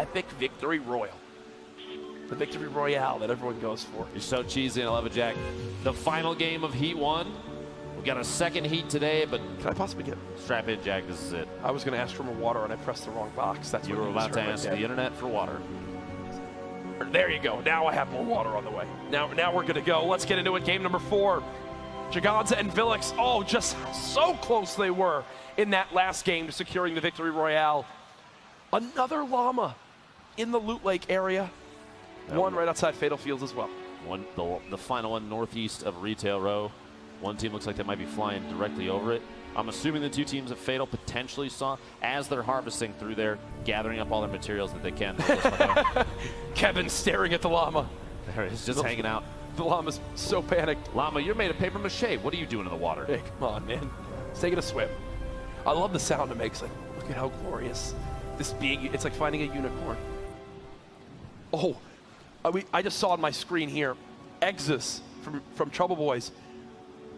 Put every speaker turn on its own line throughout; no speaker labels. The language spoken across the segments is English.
epic victory royal. The victory royale that everyone goes for.
You're so cheesy, and I love it, Jack. The final game of Heat 1. We got a second heat today, but
can I possibly get...
Strap in, Jack. This is it.
I was going to ask for more water, and I pressed the wrong box. That's
you were about to ask the internet for water.
There you go. Now I have more water on the way. Now we're going to go. Let's get into it. Game number 4. Jaganza and Villex. Oh, just so close they were in that last game to securing the victory royale. Another llama in the Loot Lake area. One right outside Fatal Fields as well.
The final one northeast of Retail Row. One team looks like they might be flying directly over it. I'm assuming the two teams at Fatal potentially saw as they're harvesting through there, gathering up all their materials that they can.
Kevin staring at the llama.
There he is, just hanging out.
The llama's so panicked.
Llama, you're made of paper mache. What are you doing in the water?
Hey, come on, man. Let's take it a swim. I love the sound it makes. Like, look at how glorious this being. It's like finding a unicorn. Oh, I just saw on my screen here, Exus from Trouble Boys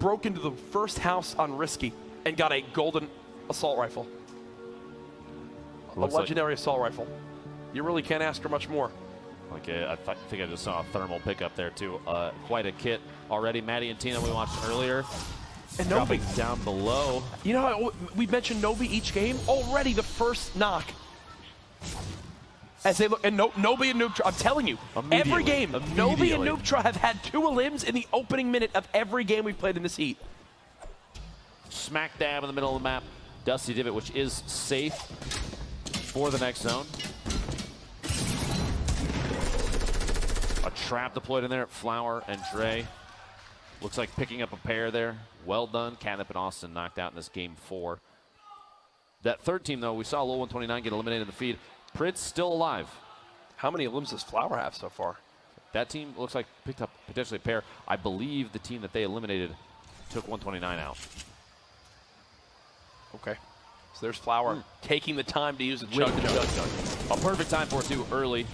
broke into the first house on Risky and got a golden assault rifle. A legendary assault rifle. You really can't ask for much more.
Okay, I think I just saw a thermal pickup there too. Quite a kit already. Maddie and Tina we watched earlier.
And
dropping down below.
You know how we mentioned Nobi each game? Already the first knock. As they look, and Nobi and Noobtra, I'm telling you, every game, Nobi and Noobtra have had 2 elims in the opening minute of every game we've played in this heat.
Smack dab in the middle of the map, Dusty Divot, which is safe for the next zone. A trap deployed in there, Flower and Dre. Looks like picking up a pair there. Well done. Catnip and Austin knocked out in this game 4. That third team, though, we saw Lil 129 get eliminated in the feed. Pritz still alive.
How many elims does Flower have so far?
That team looks like picked up potentially a pair. I believe the team that they eliminated took 129 out.
Okay. So there's Flower taking the time to use a chug.
A perfect time for it, too, early.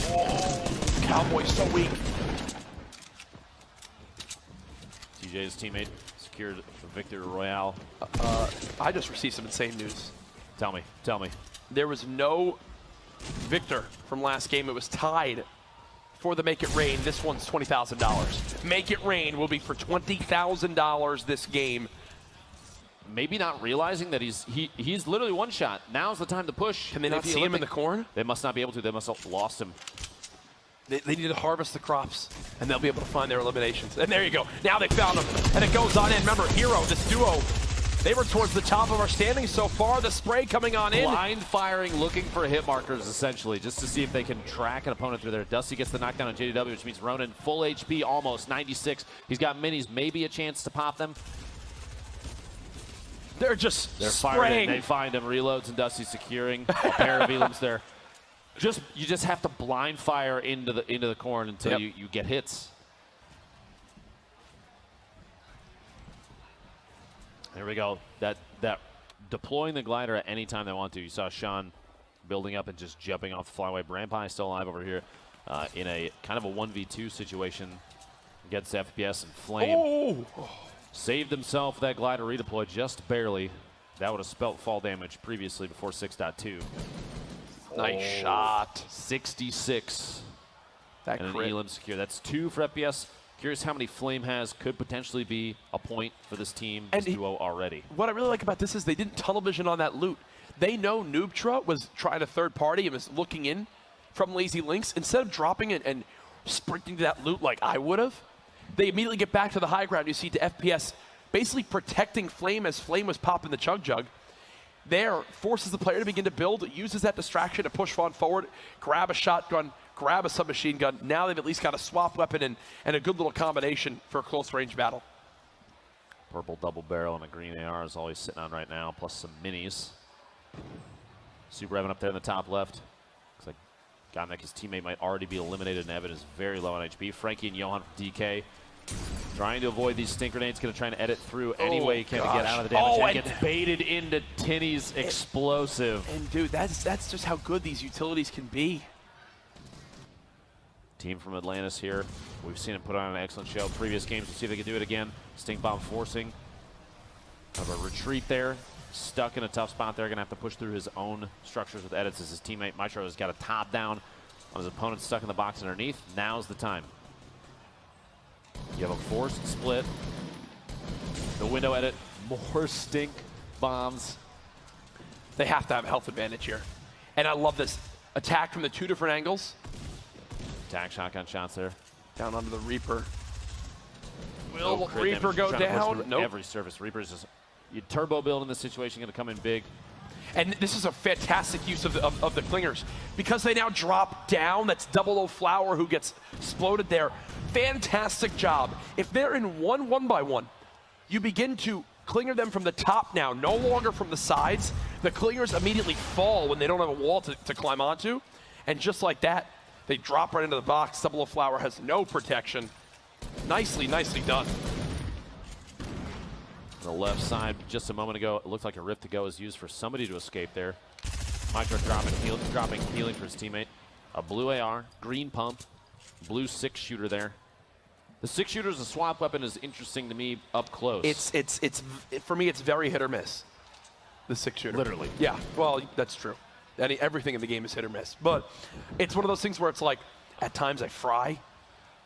Oh, Cowboy's so weak.
TJ's teammate secured the victory royale.
I just received some insane news.
Tell me.
There was no victor from last game. It was tied for the Make It Rain. This one's $20,000. Make It Rain will be for $20,000 this game.
Maybe not realizing that he's literally one shot. Now's the time to push.
Can they not see him in the corn?
They must not be able to. They must have lost him.
They need to harvest the crops, and they'll be able to find their eliminations. And there you go. Now they found him, and it goes on in. Remember, Hero, this duo, they were towards the top of our standings so far. The spray coming on in.
Blind firing, looking for hit markers, essentially, just to see if they can track an opponent through there. Dusty gets the knockdown on JDW, which means Ronan, full HP, almost 96. He's got minis, maybe a chance to pop them.
They're spraying.
They find him, reloads, and Dusty securing a pair of elims there. You just have to blind fire into the corn until you get hits. There we go. That deploying the glider at any time they want to. You saw Sean building up and just jumping off the flyway. Brampie still alive over here in a kind of a 1v2 situation against FPS and Flame.
Oh.
Saved himself with that glider redeploy just barely. That would have spelt fall damage previously before 6.2.
Nice shot.
66.
That
and
crit.
an elim secure. That's 2 for FPS. Curious how many Flame has. Could potentially be a point for this team, this duo already.
What I really like about this is they didn't tunnel vision on that loot. They know Noobtra was trying a third party and was looking in from Lazy Links. Instead of dropping it and sprinting to that loot like I would have, they immediately get back to the high ground. You see to FPS basically protecting Flame as Flame was popping the chug. There, forces the player to begin to build, uses that distraction to push on forward, grab a shotgun, grab a submachine gun. Now they've at least got a swap weapon and a good little combination for a close range battle.
Purple double barrel and a green AR is all he's sitting on right now, plus some minis. Super Evan up there in the top left. Looks like Godneck, his teammate, might already be eliminated, and Evan is very low on HP. Frankie and Johan from DK trying to avoid these stink grenades, going to try and edit through any way he can to get out of the damage. And gets baited into Tinny's explosive.
And dude, that's just how good these utilities can be.
Team from Atlantis here. We've seen him put on an excellent show. Previous games, we'll see if they can do it again. Stink bomb forcing. Have a retreat there. stuck in a tough spot there. Going to have to push through his own structures with edits as his teammate Maestro has got a top down on his opponent stuck in the box underneath. Now's the time. You have a forced split. The window edit. More stink bombs.
They have to have a health advantage here. And I love this. Attack from the 2 different angles.
Attack shotgun shots there.
Down onto the Reaper.
No
Will
crit
Reaper
damage.
go
Trying to push
down?
through
Nope.
Every surface. Reaper's just you turbo build in this situation, going to come in big.
And this is a fantastic use of the clingers. Because they now drop down, that's Double O Flower who gets exploded there. Fantastic job. If they're in 1-1-by-1, you begin to clinger them from the top now, no longer from the sides. The clingers immediately fall when they don't have a wall to climb onto. And just like that, they drop right into the box. Double O Flower has no protection. Nicely, nicely done.
The left side, just a moment ago, it looked like a rift to go is used for somebody to escape there. Micro dropping healing for his teammate. A blue AR, green pump, blue 6-shooter there. The 6-shooter as a swap weapon is interesting to me up close.
It's for me, it's very hit or miss. The 6-shooter.
Literally.
Yeah, well, that's true. Everything in the game is hit or miss. But it's one of those things where it's like, at times I fry,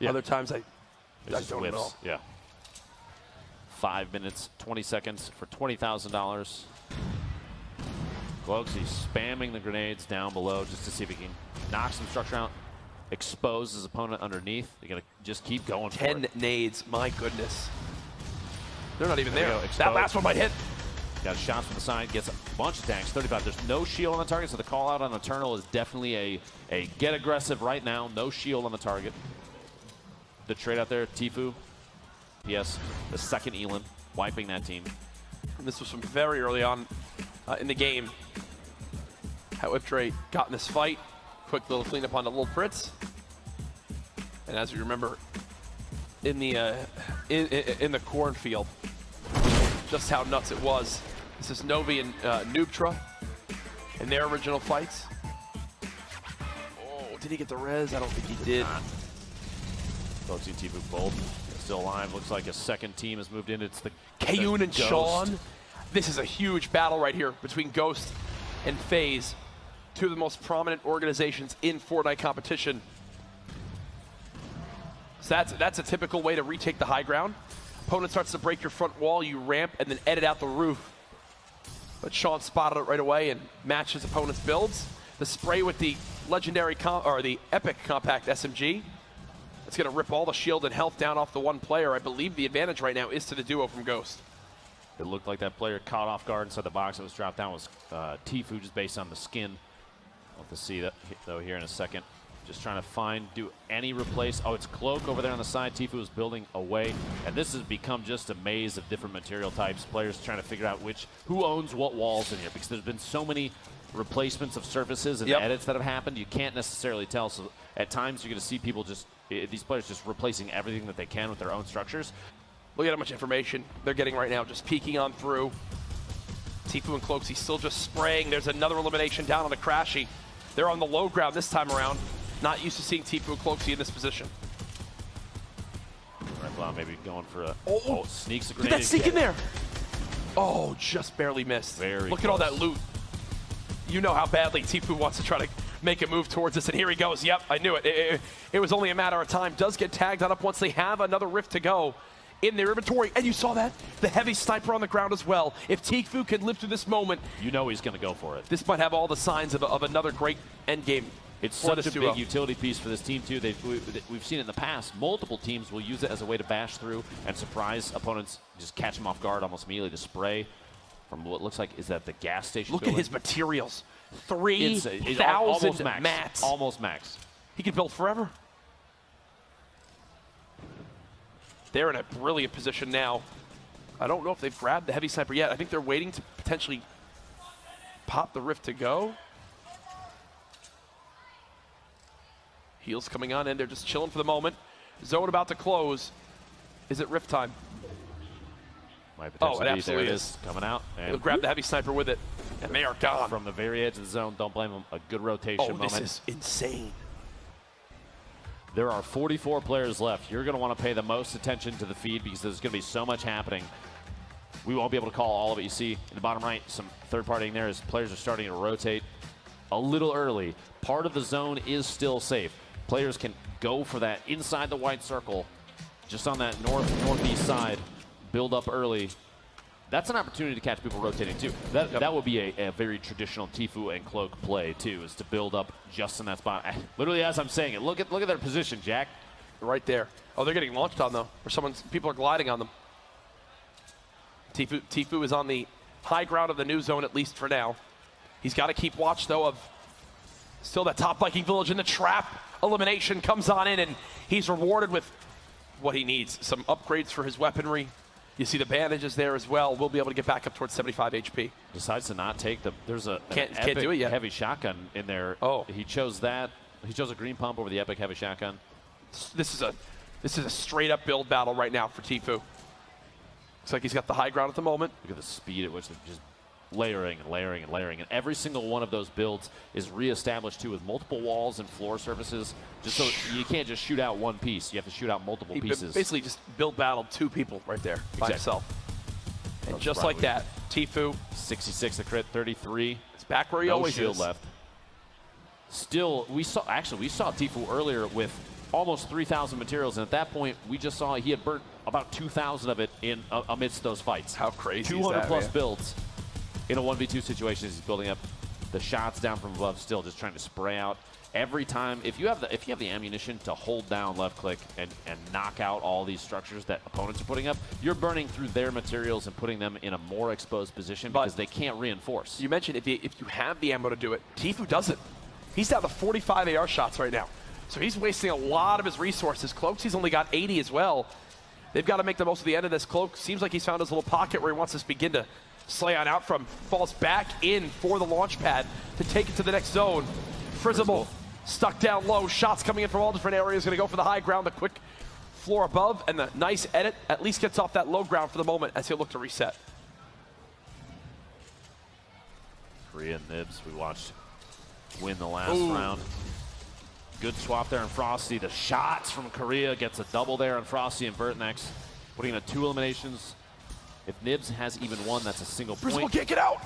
other times I don't know.
Yeah. 5 minutes, 20 seconds for $20,000. Cloaks, he's spamming the grenades down below just to see if he can knock some structure out, expose his opponent underneath. They're going to just keep going for it.
10 nades, my goodness. They're not even there.
Exposed.
That last one might hit.
Got shots from the side, gets a bunch of tanks, 35. There's no shield on the target, so the call out on Eternal is definitely a get aggressive right now. No shield on the target. The trade out there, Tfue. Yes, the second Elam, wiping that team.
And this was from very early on in the game. How Iptre got in this fight. Quick little cleanup on the little Fritz. And as you remember, in the cornfield, just how nuts it was. This is Novi and Noobtra in their original fights. Oh, did he get the res? I don't think he did.
Both team Tfue both still alive. Looks like a second team has moved in. It's the
Kayun and
Ghost.
Sean. This is a huge battle right here between Ghost and FaZe, 2 of the most prominent organizations in Fortnite competition. So that's a typical way to retake the high ground. Opponent starts to break your front wall, you ramp and then edit out the roof. But Sean spotted it right away and matched his opponent's builds. The spray with the legendary the epic compact SMG. It's going to rip all the shield and health down off the one player. I believe the advantage right now is to the duo from Ghost.
It looked like that player caught off guard inside the box that was dropped down was Tfue, just based on the skin. We'll have to see that though here in a second. Just trying to do any replace. Oh, it's Cloak over there on the side. Tfue is building away. And this has become just a maze of different material types. Players trying to figure out who owns what walls in here, because there's been so many replacements of surfaces and edits that have happened. You can't necessarily tell. So at times you're going to see people these players just replacing everything that they can with their own structures.
Look at how much information they're getting right now, just peeking on through. Tfue and Cloaksy still just spraying. There's another elimination down on the Crashy. They're on the low ground this time around. Not used to seeing Tfue and Cloaksy in this position.
Red Cloud maybe going for a sneaks a
Did
grenade.
that sneak in there? Oh, just barely missed. Look at all that loot. You know how badly Tfue wants to try to make a move towards this, and here he goes. Yep, I knew it. It was only a matter of time. Does get tagged on up once they have another rift to go in their inventory. And you saw that? The heavy sniper on the ground as well. If Tfue can live through this moment,
you know he's going to go for it.
This might have all the signs of another great endgame.
It's such a big utility piece for this team, too. We've seen it in the past. Multiple teams will use it as a way to bash through and surprise opponents, just catch them off guard almost immediately to spray from what looks like, is that the gas station
Look
building?
at his materials. 3,000 mats.
Almost max.
He can build forever. They're in a brilliant position now. I don't know if they've grabbed the heavy sniper yet. I think they're waiting to potentially pop the rift to go. Heals coming on in. They're just chilling for the moment. Zone about to close. Is it rift time?
Oh, it
absolutely is.
Coming out.
He'll grab the heavy sniper with it, and they are gone.
From the very edge of the zone. Don't blame him. A good rotation moment.
This is insane.
There are 44 players left. You're going to want to pay the most attention to the feed because there's going to be so much happening. We won't be able to call all of it. You see in the bottom right, some third partying there as players are starting to rotate a little early. Part of the zone is still safe. Players can go for that inside the white circle, just on that northeast side, build up early. That's an opportunity to catch people rotating too. That would be a very traditional Tfue and Cloak play too, is to build up just in that spot. Literally as I'm saying it, look at their position, Jack.
Right there. Oh, they're getting launched on though, or people are gliding on them. Tfue is on the high ground of the new zone, at least for now. He's got to keep watch though of still that top Viking village in the trap. Elimination comes on in, and he's rewarded with what he needs. Some upgrades for his weaponry. You see the bandages there as well. We'll be able to get back up towards 75 HP.
Decides to not take the. There's an
can't
epic
do it yet.
Heavy shotgun in there.
Oh,
he chose that. He chose a green pump over the epic heavy shotgun.
This is a straight up build battle right now for Tfue. Looks like he's got the high ground at the moment.
Look at the speed at which they're just layering and layering and layering, and every single one of those builds is reestablished too, with multiple walls and floor surfaces, just so you can't just shoot out one piece. You have to shoot out multiple pieces.
Basically just build battled 2 people right there by himself. And just like that, Tfue
66 the crit, 33.
It's back where he always
shield
is.
Left. Still, we saw Tfue earlier with almost 3,000 materials, and at that point we just saw he had burnt about 2,000 of it in amidst those fights.
How crazy
200
is that,
plus
man?
builds in a 1v2 situation as he's building up the shots down from above, still just trying to spray out every time. If you have the ammunition to hold down left click and knock out all these structures that opponents are putting up, you're burning through their materials and putting them in a more exposed position because they can't reinforce.
You mentioned if you have the ammo to do it, Tfue doesn't. He's down to 45 AR shots right now. So he's wasting a lot of his resources. Cloaksy's only got 80 as well. They've got to make the most of the end of this. Cloak seems like he's found his little pocket where he wants to begin to slay on out from. Falls back in for the launch pad to take it to the next zone. Frizzable stuck down low. Shots coming in from all different areas. Going to go for the high ground, the quick floor above, and the nice edit at least gets off that low ground for the moment as he'll look to reset.
Korea and Nibs, we watched win the last round. Good swap there on Frosty. The shots from Korea gets a double there on Frosty and Vertnex, putting in 2 eliminations. If Nibs has even one, that's a single point.
Frizzable can't get out.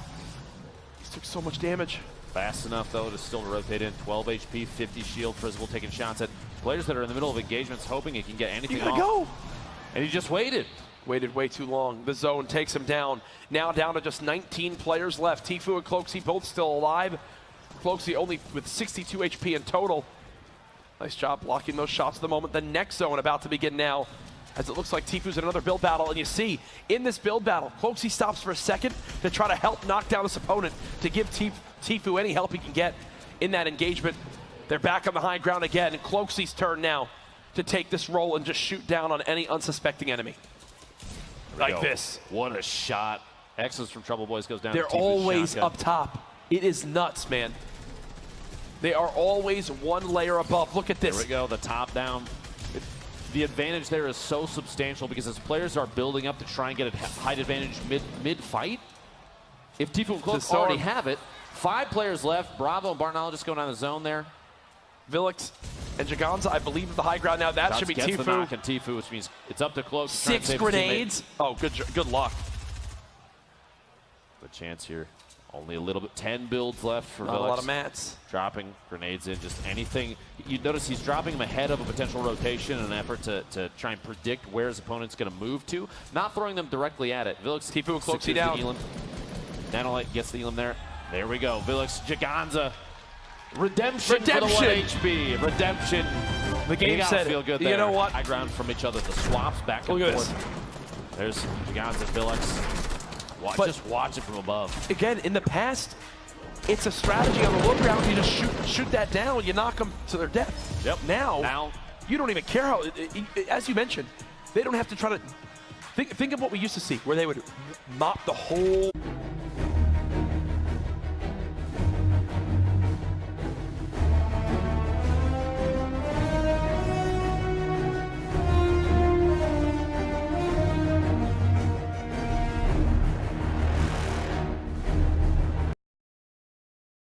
He took so much damage.
Fast enough, though, to still rotate in. 12 HP, 50 shield. Frizzable taking shots at players that are in the middle of engagements, hoping he can get anything off.
Go.
And he just waited.
Waited way too long. The zone takes him down. Now down to just 19 players left. Tfue and Cloaksy both still alive. Cloaksy only with 62 HP in total. Nice job blocking those shots at the moment. The next zone about to begin now, as it looks like Tfue's in another build battle. And you see, in this build battle, Cloaksy stops for a second to try to help knock down his opponent, to give Tfue any help he can get in that engagement. They're back on the high ground again, and Cloaksy's turn now to take this role and just shoot down on any unsuspecting enemy. Like this.
What a shot. X's from Trouble Boys goes down.
They're always up top. It is nuts, man. They are always one layer above. Look at this.
There we go, the top down. The advantage there is so substantial because as players are building up to try and get a height advantage mid-fight, if Tfue and Cloak already have it, 5 players left. Bravo and Barnall going down the zone there.
Villex and Jaganza, I believe, the high ground now. That should be Tfue.
The knock on Tfue, which means it's up to Cloak.
6 grenades. Oh, good luck.
Good chance here. Only a little bit. 10 builds left for Villex.
Not a lot of mats.
Dropping grenades in, just anything. You notice he's dropping them ahead of a potential rotation in an effort to try and predict where his opponent's going to move to. Not throwing them directly at it. Villex,
Tfue and Cloaksy down.
Nanolite gets the Elam there. There we go. Villex, Jaganza. Redemption for the 1 HP. Redemption.
The game said
feel good there.
You know what?
High ground from each other. The swaps back and forth. There's Jaganza, Villex. Just watch it from above.
Again, in the past, it's a strategy on the low ground. You just shoot that down. You knock them to their death.
Yep.
Now you don't even care how. As you mentioned, they don't have to try to think of what we used to see, where they would mop the whole